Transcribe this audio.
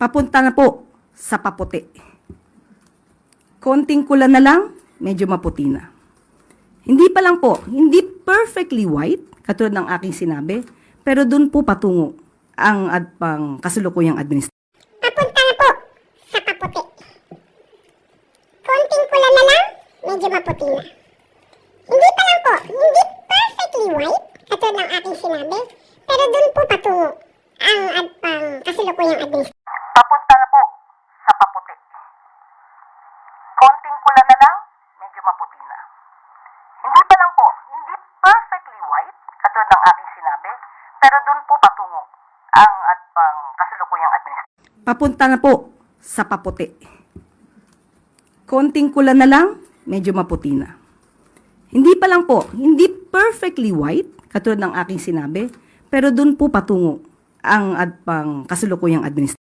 Papunta na po sa paputi. Konting kulan na lang, medyo maputi na. Hindi pa lang po, hindi perfectly white, katulad ng aking sinabi, pero dun po patungo ang pang kasalukuyang administrasyon. Papunta na po sa paputi. Konting kulan na lang, medyo maputi na. Hindi pa lang po, hindi perfectly white, katulad ng aking sinabi, pero dun po patungo ang pang kasalukuyang administrasyon. Papunta na po sa paputi. Konting kulan na lang, medyo maputi na. Hindi pa lang po, hindi perfectly white, katulad ng aking sinabi, pero dun po patungo ang pang kasalukuyang administrasyon. Papunta na po sa paputi. Konting kulan na lang, medyo maputi na. Hindi pa lang po, hindi perfectly white, katulad ng aking sinabi, pero dun po patungo ang pang kasalukuyang administrasyon.